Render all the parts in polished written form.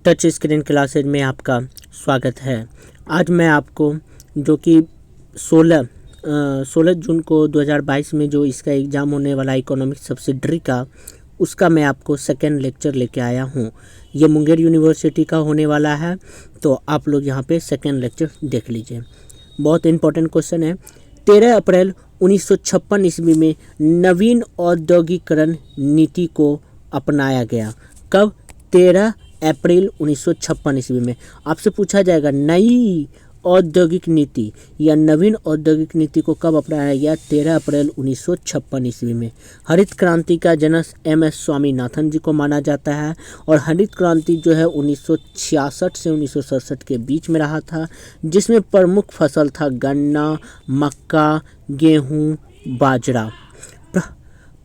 Touch screen classes में आपका स्वागत है। आज मैं आपको जो कि 16 जून को 2022 में जो इसका एग्ज़ाम होने वाला इकोनॉमिक सब्सिडरी का, उसका मैं आपको सेकेंड लेक्चर लेके आया हूँ। ये मुंगेर यूनिवर्सिटी का होने वाला है, तो आप लोग यहाँ पे सेकेंड लेक्चर देख लीजिए। बहुत इंपॉर्टेंट क्वेश्चन है। 13 अप्रैल 1956 ईस्वी में नवीन औद्योगिकरण नीति को अपनाया गया। कब? 13 अप्रैल 1956 ईस्वी में। आपसे पूछा जाएगा नई औद्योगिक नीति या नवीन औद्योगिक नीति को कब अपनाया गया? 13 अप्रैल 1956 ईस्वी में। हरित क्रांति का जनक MS स्वामीनाथन जी को माना जाता है और हरित क्रांति जो है 1966 से 1967 के बीच में रहा था, जिसमें प्रमुख फसल था गन्ना, मक्का, गेहूँ, बाजरा।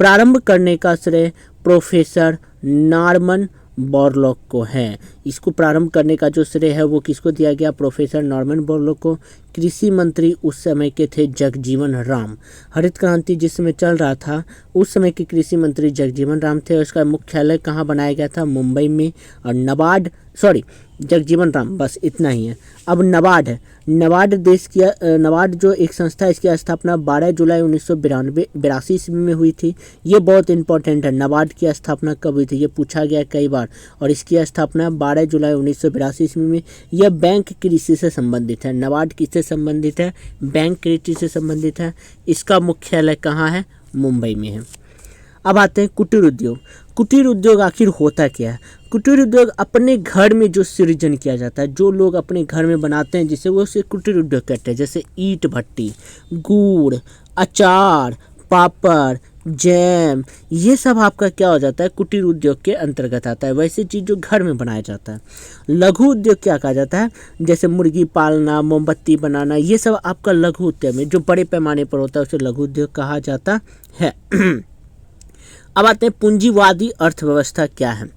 प्रारंभ करने का श्रेय प्रोफेसर नॉर्मन बोरलॉग को है। इसको प्रारंभ करने का जो श्रेय है वो किसको दिया गया? प्रोफेसर नॉर्मन बोरलॉग को। कृषि मंत्री उस समय के थे जगजीवन राम। हरित क्रांति जिस समय चल रहा था उस समय के कृषि मंत्री जगजीवन राम थे और उसका मुख्यालय कहाँ बनाया गया था? मुंबई में। और जगजीवन राम, बस इतना ही है। अब नबार्ड है। नबार्ड जो एक संस्था है, इसकी स्थापना 12 जुलाई 1982 ईस्वी में हुई थी। ये बहुत इंपॉर्टेंट है। नबार्ड की स्थापना कब हुई थी? ये पूछा गया कई बार। और इसकी स्थापना 12 जुलाई 1982 ईस्वी में। यह बैंक कृषि से संबंधित है। नबार्ड किससे संबंधित है? बैंक कृषि से संबंधित है। इसका मुख्यालय कहाँ है? मुंबई में है। अब आते हैं कुटीर उद्योग। कुटीर उद्योग आखिर होता क्या है? कुटीर उद्योग अपने घर में जो सृजन किया जाता है, जो लोग अपने घर में बनाते हैं, जिसे वो उसे कुटीर उद्योग कहते हैं। जैसे ईंट भट्टी, गुड़, अचार, पापड़, जैम, ये सब आपका क्या हो जाता है? कुटीर उद्योग के अंतर्गत आता है। वैसे चीज़ जो घर में बनाया जाता है। लघु उद्योग क्या कहा जाता है? जैसे मुर्गी पालना, मोमबत्ती बनाना, ये सब आपका लघु उद्योग में जो बड़े पैमाने पर होता है उसे लघु उद्योग कहा जाता है। अब आते हैं पूंजीवादी अर्थव्यवस्था क्या है?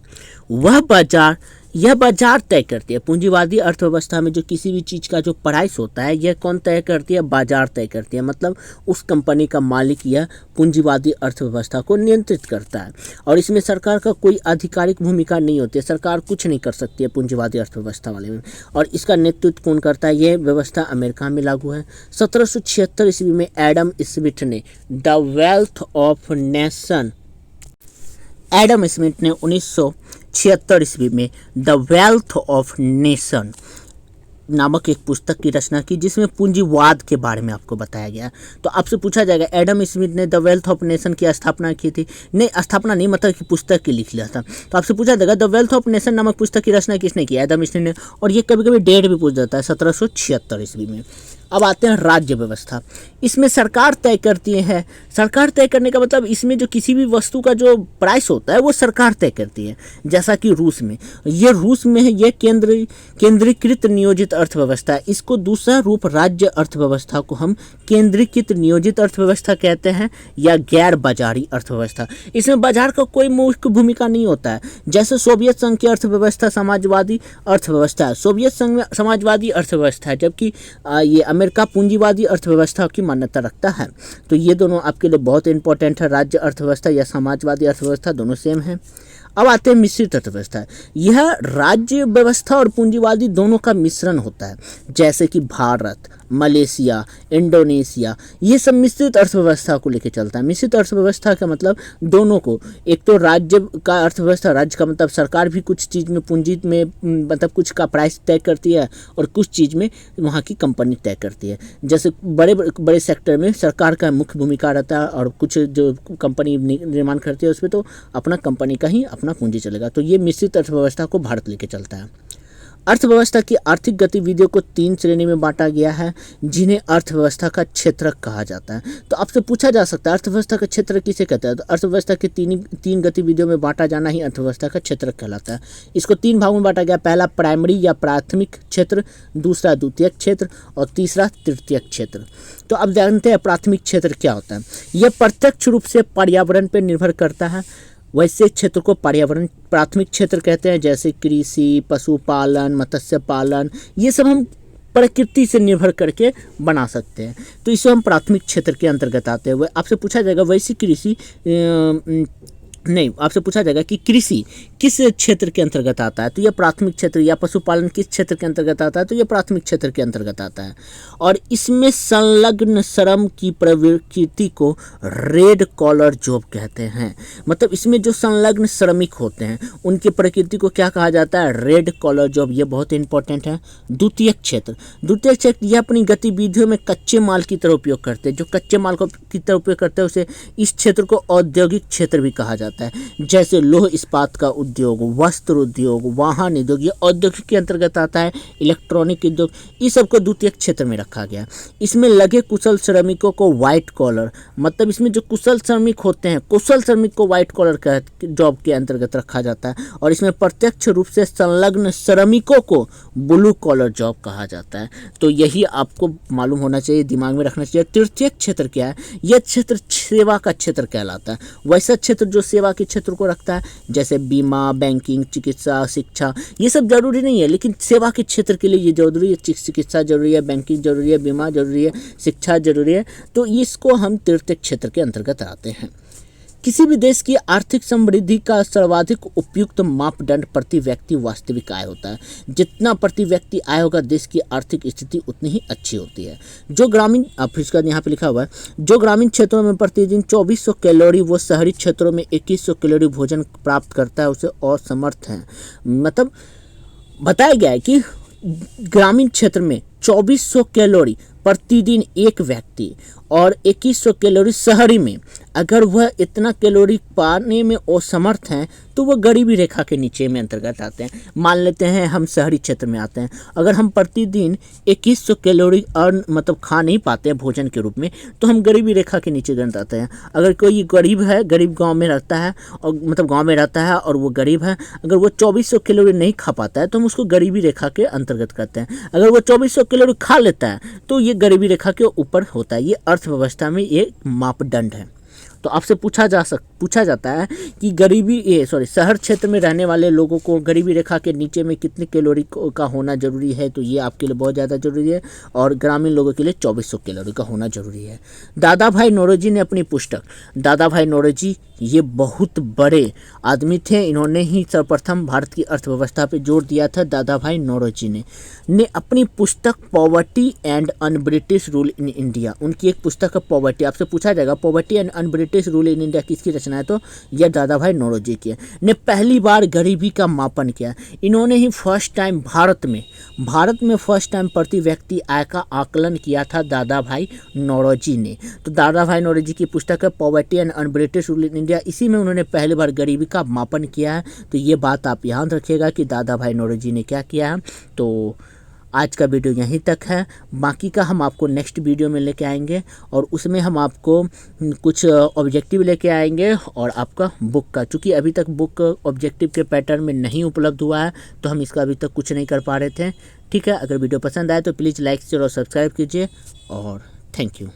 यह बाजार तय करती है। पूंजीवादी अर्थव्यवस्था में जो किसी भी चीज़ का जो प्राइस होता है, यह कौन तय करती है? बाजार तय करती है। मतलब उस कंपनी का मालिक यह पूंजीवादी अर्थव्यवस्था को नियंत्रित करता है और इसमें सरकार का कोई आधिकारिक भूमिका नहीं होती है। सरकार कुछ नहीं कर सकती है पूंजीवादी अर्थव्यवस्था वाले में। और इसका नेतृत्व कौन करता है? यह व्यवस्था अमेरिका में लागू है। 1776 ईस्वी में एडम स्मिथ ने द वेल्थ ऑफ नेशन 1976 ईस्वी में द वेल्थ ऑफ नेशन नामक एक पुस्तक की रचना की, जिसमें पूंजीवाद के बारे में आपको बताया गया। तो आपसे पूछा जाएगा एडम स्मिथ ने द वेल्थ ऑफ नेशन की स्थापना की थी? नहीं, स्थापना नहीं, मतलब कि पुस्तक की लिख लिया था। तो आपसे पूछा जाएगा द वेल्थ ऑफ नेशन नामक पुस्तक की रचना किसने की? एडम स्मिथ ने। और ये कभी कभी डेट भी पूछ जाता है, 1776 ईस्वी में। अब आते हैं राज्य व्यवस्था। इसमें सरकार तय करती है। सरकार तय करने का मतलब इसमें जो किसी भी वस्तु का जो प्राइस होता है वो सरकार तय करती है। जैसा कि रूस में है, ये केंद्रीकृत नियोजित अर्थव्यवस्था है। इसको दूसरा रूप राज्य अर्थव्यवस्था को हम केंद्रीकृत नियोजित अर्थव्यवस्था कहते हैं या गैर बाजारी अर्थव्यवस्था। इसमें बाजार का कोई मुख्य भूमिका नहीं होता है। जैसे सोवियत संघ की अर्थव्यवस्था समाजवादी अर्थव्यवस्था है। सोवियत संघ में समाजवादी अर्थव्यवस्था है, जबकि ये अमेरिका पूंजीवादी अर्थव्यवस्था की मान्यता रखता है। तो ये दोनों आपके लिए बहुत इंपॉर्टेंट है। राज्य अर्थव्यवस्था या समाजवादी अर्थव्यवस्था दोनों सेम है। अब आते हैं मिश्रित अर्थव्यवस्था। यह राज्य व्यवस्था और पूंजीवादी दोनों का मिश्रण होता है। जैसे कि भारत, मलेशिया, इंडोनेशिया, ये सब मिश्रित अर्थव्यवस्था को लेकर चलता है। मिश्रित अर्थव्यवस्था का मतलब दोनों को, एक तो राज्य का अर्थव्यवस्था, राज्य का मतलब सरकार भी कुछ चीज़ में पूंजी में मतलब कुछ का प्राइस तय करती है और कुछ चीज़ में वहाँ की कंपनी तय करती है। जैसे बड़े बड़े सेक्टर में सरकार का मुख्य भूमिका रहता है और कुछ जो कंपनी निर्माण करती है उसमें तो अपना कंपनी का ही अपना पूंजी चलेगा। तो ये मिश्रित अर्थव्यवस्था को भारत लेके चलता है। अर्थव्यवस्था की आर्थिक गतिविधियों को 3 श्रेणी में बांटा गया है, जिन्हें अर्थव्यवस्था का क्षेत्रक कहा जाता है। तो आपसे पूछा जा सकता है अर्थव्यवस्था का क्षेत्र किसे कहते हैं? तो अर्थव्यवस्था के तीन गतिविधियों में बांटा जाना ही अर्थव्यवस्था का क्षेत्रक कहलाता है। इसको 3 भागों में बांटा गया। पहला प्राइमरी या प्राथमिक क्षेत्र, दूसरा द्वितीयक क्षेत्र और तीसरा तृतीयक क्षेत्र। तो अब जानते हैं प्राथमिक क्षेत्र क्या होता है। यह प्रत्यक्ष रूप से पर्यावरण पर निर्भर करता है। वैसे क्षेत्र को पर्यावरण प्राथमिक क्षेत्र कहते हैं। जैसे कृषि, पशुपालन, मत्स्य पालन, ये सब हम प्रकृति से निर्भर करके बना सकते हैं। तो इसे हम प्राथमिक क्षेत्र के अंतर्गत आते हैं। आपसे पूछा जाएगा वैसी कृषि नहीं, आपसे पूछा जाएगा कि कृषि किस क्षेत्र के अंतर्गत आता है, तो यह प्राथमिक क्षेत्र, या पशुपालन किस क्षेत्र के अंतर्गत आता है, तो यह प्राथमिक क्षेत्र के अंतर्गत आता है। और इसमें संलग्न श्रम की प्रवृत्ति को रेड कॉलर जॉब कहते हैं। मतलब इसमें जो संलग्न श्रमिक होते हैं उनकी प्रकृति को क्या कहा जाता है, रेड कॉलर जॉब। ये बहुत इंपॉर्टेंट है। द्वितीयक क्षेत्र, द्वितीयक क्षेत्र यह अपनी गतिविधियों में कच्चे माल की तरह उपयोग करते हैं। जो कच्चे माल को की तरह उपयोग करते हैं उसे इस क्षेत्र को औद्योगिक क्षेत्र भी कहा जाता है। जैसे लौह इस्पात का उद्योग, वस्त्र उद्योग, वाहन उद्योग, ये औद्योगिक के अंतर्गत आता है। इलेक्ट्रॉनिक उद्योग, इस सबको द्वितीयक क्षेत्र में रखा गया। इसमें लगे कुशल श्रमिकों को व्हाइट कॉलर, मतलब इसमें जो कुशल श्रमिक होते हैं, कुशल श्रमिक को व्हाइट कॉलर का जॉब के अंतर्गत रखा जाता है। और इसमें प्रत्यक्ष रूप से संलग्न श्रमिकों को ब्लू कॉलर जॉब कहा जाता है। तो यही आपको मालूम होना चाहिए, दिमाग में रखना चाहिए। तृतीयक क्षेत्र क्या है, यह क्षेत्र सेवा का क्षेत्र कहलाता है। वैसा क्षेत्र जो सेवा के क्षेत्र को रखता है, जैसे बीमा, बैंकिंग, चिकित्सा, शिक्षा, ये सब जरूरी नहीं है, लेकिन सेवा के क्षेत्र के लिए ये जरूरी है। चिकित्सा जरूरी है, बैंकिंग जरूरी है, बीमा जरूरी है, शिक्षा जरूरी है। तो इसको हम तृतीयक क्षेत्र के अंतर्गत आते हैं। किसी भी देश की आर्थिक समृद्धि का सर्वाधिक उपयुक्त मापदंड प्रति व्यक्ति वास्तविक आय होता है। जितना प्रति व्यक्ति आय होगा, देश की आर्थिक स्थिति उतनी ही अच्छी होती है। जो ग्रामीण, अब इसका यहाँ पे लिखा हुआ है, जो ग्रामीण क्षेत्रों में प्रतिदिन 2400 कैलोरी व शहरी क्षेत्रों में 2100 कैलोरी भोजन प्राप्त करता है, उसे असमर्थ है। मतलब बताया गया है कि ग्रामीण क्षेत्र में 2400 कैलोरी प्रतिदिन एक व्यक्ति और 2100 कैलोरी शहरी में, अगर वह इतना कैलोरी पाने में असमर्थ हैं तो वह गरीबी रेखा के नीचे में अंतर्गत आते हैं। मान लेते हैं हम शहरी क्षेत्र में आते हैं, अगर हम प्रतिदिन 2100 कैलोरी मतलब खा नहीं पाते हैं भोजन के रूप में, तो हम गरीबी रेखा के नीचे गिन जाते हैं। अगर कोई गरीब है, गरीब गांव में रहता है, और मतलब गांव में रहता है और वो गरीब है, अगर वो 2400 कैलोरी नहीं खा पाता है तो हम उसको गरीबी रेखा के अंतर्गत करते हैं। अगर वो 2400 कैलोरी खा लेता है तो ये गरीबी रेखा के ऊपर होता है। ये अर्थव्यवस्था में ये मापदंड है। तो आपसे पूछा जाता है कि शहर क्षेत्र में रहने वाले लोगों को गरीबी रेखा के नीचे में कितनी कैलोरी का होना जरूरी है, तो ये आपके लिए बहुत ज़्यादा जरूरी है। और ग्रामीण लोगों के लिए 2400 कैलोरी का होना जरूरी है। दादा भाई नौरोजी ने अपनी पुस्तक, दादा भाई नौरोजी ये बहुत बड़े आदमी थे, इन्होंने ही सर्वप्रथम भारत की अर्थव्यवस्था पे जोर दिया था। दादा भाई नौरोजी ने अपनी पुस्तक poverty and un British rule in India, उनकी एक पुस्तक है पॉवर्टी। आपसे पूछा जाएगा poverty and un British rule in India किसकी रचना है, तो यह दादा भाई नौरोजी की है। ने पहली बार गरीबी का मापन किया। इन्होंने ही फर्स्ट टाइम भारत में फर्स्ट टाइम प्रति व्यक्ति आय का आकलन किया था दादा भाई नौरोजी ने। तो दादा भाई नौरोजी की पुस्तक है poverty and un British rule in India, इसी में उन्होंने पहली बार गरीबी का मापन किया है। तो ये बात आप याद रखिएगा कि दादा भाई नौरोजी ने क्या किया है। तो आज का वीडियो यहीं तक है, बाकी का हम आपको नेक्स्ट वीडियो में लेके आएंगे और उसमें हम आपको कुछ ऑब्जेक्टिव लेके आएंगे और आपका बुक का, चूँकि अभी तक बुक ऑब्जेक्टिव के पैटर्न में नहीं उपलब्ध हुआ है तो हम इसका अभी तक कुछ नहीं कर पा रहे थे। ठीक है, अगर वीडियो पसंद आए तो प्लीज़ लाइक शेयर और सब्सक्राइब कीजिए और थैंक यू।